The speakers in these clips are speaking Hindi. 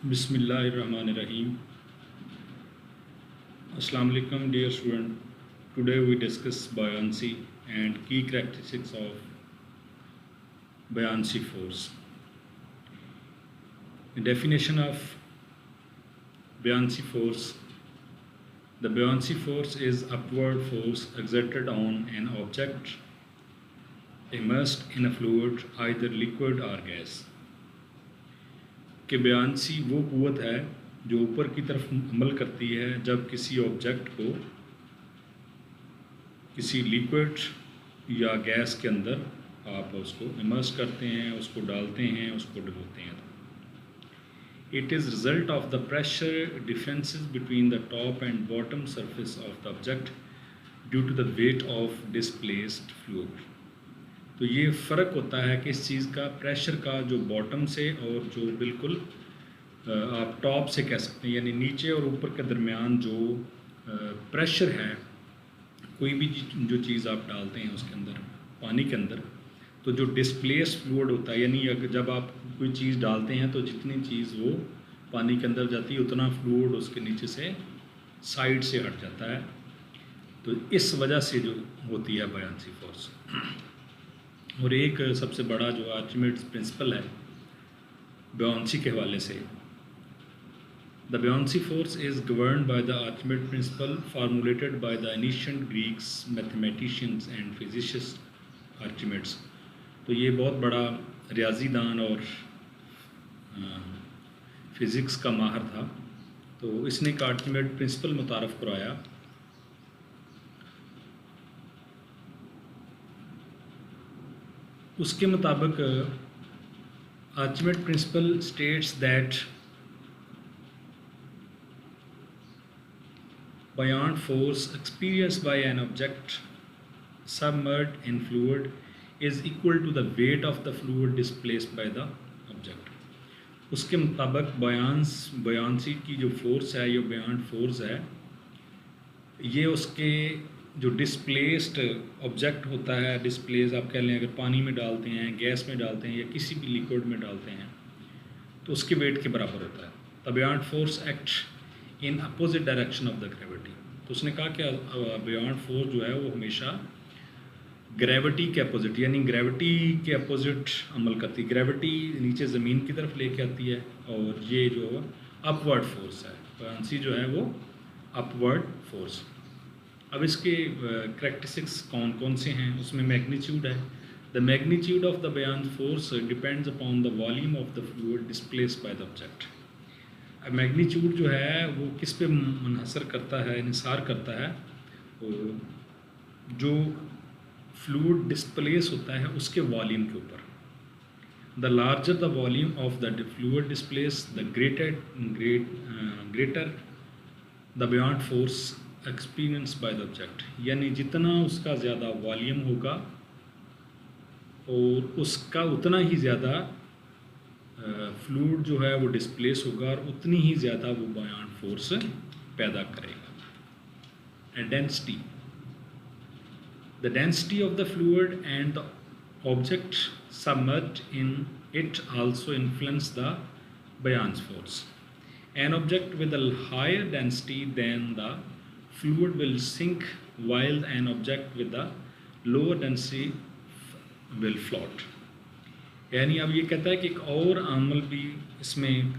Bismillahirrahmanirrahim. Assalamu alaikum, dear student. Today we discuss buoyancy and key characteristics of buoyancy force. The definition of buoyancy force. The buoyancy force is upward force exerted on an object immersed in a fluid, either liquid or gas. कि बयानसी वो क़ुव्वत है जो ऊपर की तरफ अमल करती है जब किसी ऑब्जेक्ट को किसी लिक्विड या गैस के अंदर आप उसको इमर्स करते हैं, उसको डालते हैं, उसको डुबोते हैं. It is result of the pressure differences between the top and bottom surface of the object due to the weight of displaced fluid. तो ये फ़र्क होता है कि इस चीज़ का प्रेशर का जो बॉटम से और जो बिल्कुल आप टॉप से कह सकते हैं, यानी नीचे और ऊपर के दरमियान जो प्रेशर है, कोई भी जो चीज़ आप डालते हैं उसके अंदर, पानी के अंदर, तो जो डिस्प्लेस फ्लूइड होता है, यानी अगर जब आप कोई चीज़ डालते हैं तो जितनी चीज़ वो पानी के अंदर जाती है उतना फ्लूइड उसके नीचे से साइड से हट जाता है. तो इस वजह से जो होती है बयानसी फोर्स. और एक सबसे बड़ा जो आर्चिमेड्स प्रिंसिपल है बुयांसी के हवाले से, the buoyancy force is governed by the Archimedes principle formulated by the ancient Greeks mathematicians and physicist Archimedes. तो ये बहुत बड़ा रियाजीदान और फिज़िक्स का माहर था. तो इसने एक आर्चिमेड प्रिंसिपल मुतारफ़ कराया. उसके मुताबिक Archimedes principle states that buoyant force experienced by an object submerged in fluid is equal to the weight of the fluid displaced by the object. उसके मुताबिक बुयांसी की जो फोर्स है, ये buoyant फोर्स है, ये उसके जो डिस्प्लेस्ड ऑब्जेक्ट होता है, डिस्प्लेस आप कह लें, अगर पानी में डालते हैं, गैस में डालते हैं या किसी भी लिक्विड में डालते हैं तो उसके वेट के बराबर होता है. The buoyant force act in opposite direction of the gravity. तो उसने कहा कि बुयांट फोर्स जो है वो हमेशा ग्रेविटी के अपोजिट, यानी ग्रेविटी के अपोजिट अमल करती है. ग्रेविटी नीचे ज़मीन की तरफ लेके आती है और ये जो अपवर्ड फोर्स है, बुयांसी जो है वो अपवर्ड फोर्स. अब इसके करैक्टरिस्टिक्स कौन कौन से हैं, उसमें मैग्नीट्यूड है. The magnitude of the buoyant force depends upon the volume of the fluid displaced by the object. अब मैग्नीट्यूड जो है वो किस पे मुनहसर करता है, इन्हिसार करता है, जो फ्लूइड डिस्प्लेस होता है उसके वॉल्यूम के ऊपर. The larger the volume of the fluid displace the greater the buoyant force experience by the object. यानी जितना उसका ज़्यादा वॉल्यूम होगा और उसका उतना ही ज़्यादा फ्लूइड जो है वो डिस्प्लेस होगा और उतनी ही ज़्यादा वो बुयांट फोर्स पैदा करेगा. Density, the density of the fluid and the object submerged in it also influence the buoyant force. An object with a higher density than the fluid will sink while an object with the lower density will float. यानी अब ये कहता है कि एक और अमल भी इसमें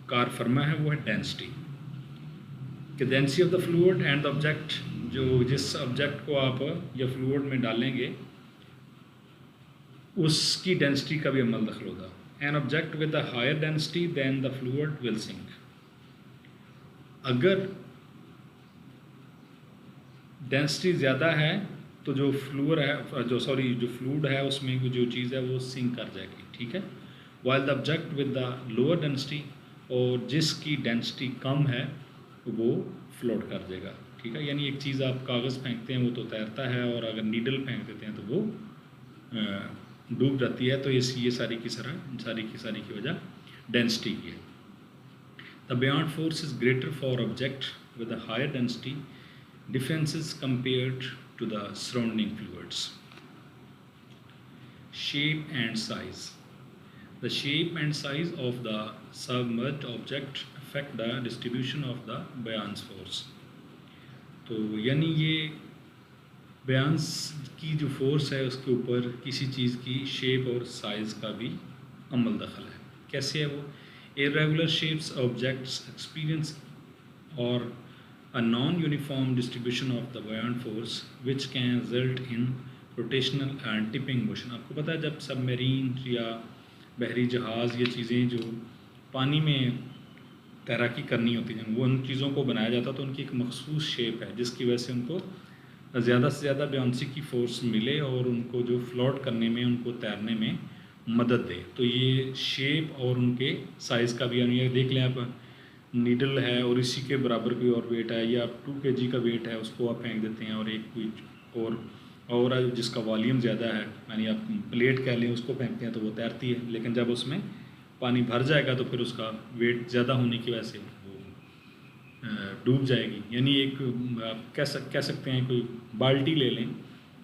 कार फरमा है, वो है डेंसिटी. कि density of the fluid and the object, जो जिस ऑब्जेक्ट को आप या फ्लूइड में डालेंगे उसकी डेंसिटी का भी अमल दखल होगा. An object with the higher density than the fluid will sink. अगर डेंसिटी ज़्यादा है तो जो फ्लूइड है, जो फ्लूइड है उसमें जो चीज़ है वो सिंक कर जाएगी. ठीक है. While the object with the lower density, और जिसकी डेंसिटी कम है वो फ्लोट कर जाएगा. ठीक है. यानी एक चीज़ आप कागज़ फेंकते हैं वो तो तैरता है, और अगर नीडल फेंक देते हैं तो वो डूब जाती है. तो ये सारी की वजह डेंसिटी की है. The buoyant force is greater for object with a higher density. Differences compared to the surrounding fluids. Shape and size. The shape and size of the submerged object affect the distribution of the buoyancy force. तो यानी ये बयान्स की जो फोर्स है उसके ऊपर किसी चीज़ की शेप और साइज़ का भी अमल दखल है। कैसे है वो? इर्रेगुलर शेप्स ऑब्जेक्ट्स एक्सपीरियंस और a non-uniform distribution of the buoyant force which can result in rotational and tipping motion। आपको पता है जब सबमरीन या बहरी जहाज़ ये चीज़ें जो पानी में तैराकी करनी होती हैं वो उन चीज़ों को बनाया जाता तो उनकी एक मखसूस शेप है जिसकी वजह से उनको ज़्यादा से ज़्यादा ब्यांसी की फ़ोर्स मिले और उनको जो फ्लोट करने में उनको तैरने में मदद दे। तो ये शेप और उनके साइज़ का भी ये देख लें आप, नीडल है और इसी के बराबर कोई और वेट है या 2 kg का वेट है उसको आप फेंक देते हैं और एक कोई और जिसका वॉल्यूम ज़्यादा है यानी आप प्लेट कह लें उसको फेंकते हैं तो वो तैरती है। लेकिन जब उसमें पानी भर जाएगा तो फिर उसका वेट ज़्यादा होने की वजह से वो डूब जाएगी। यानी एक आप कह सकते हैं कोई बाल्टी ले लें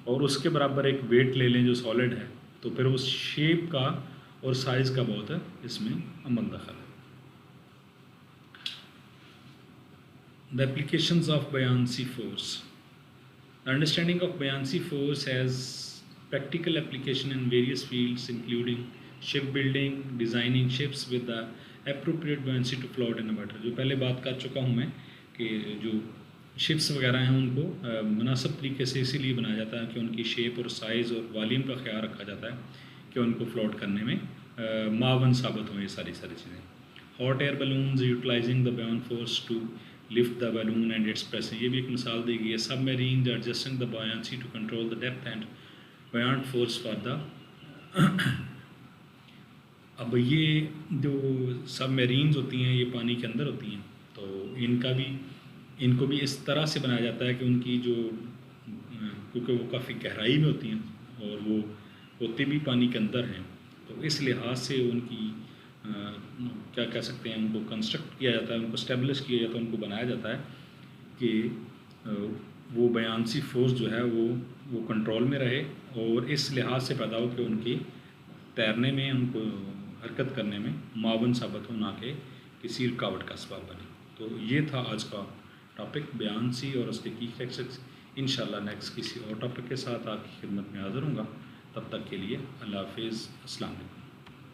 और उसके बराबर एक वेट ले लें जो सॉलिड है तो फिर उस शेप का और साइज़ का बहुत इसमें अमल दखल है। The applications of buoyancy force. The understanding of buoyancy force has practical application in various fields including shipbuilding, designing ships with the appropriate buoyancy to float in the water। जो पहले बात कर चुका हूँ मैं कि जो शिप्स वगैरह हैं उनको मुनासिब तरीके से इसीलिए बनाया जाता है कि उनकी शेप और साइज़ और वॉल्यूम का ख्याल रखा जाता है कि उनको फ्लोट करने में मावन साबित हों ये सारी चीज़ें। Hot air balloons utilising the buoyant force to lift the balloon and its pressure, ये भी एक मिसाल दी गई है। Submarine adjusting the buoyancy to control the depth and buoyant force for the अब ये जो सबमरीन्स होती हैं ये पानी के अंदर होती हैं तो इनको भी इस तरह से बनाया जाता है कि उनकी जो क्योंकि वो काफ़ी गहराई में होती हैं और वो होते भी पानी के अंदर हैं तो इस लिहाज से उनकी क्या कह सकते हैं उनको कंस्ट्रक्ट किया जाता है, उनको स्टेब्लिश किया जाता है, उनको बनाया जाता है कि वो बयानसी फोर्स जो है वो कंट्रोल में रहे और इस लिहाज से पैदा हो कि उनकी तैरने में उनको हरकत करने में मावन साबित हो ना कि किसी रुकावट का सबब बने। तो ये था आज का टॉपिक बयानसी और उसके की फैक्ट्स। इंशाल्लाह नेक्स्ट किसी और टॉपिक के साथ आपकी खिदमत में हाज़िर हूँगा। तब तक के लिए अल्लाह हाफिज़, अस्सलाम वालेकुम।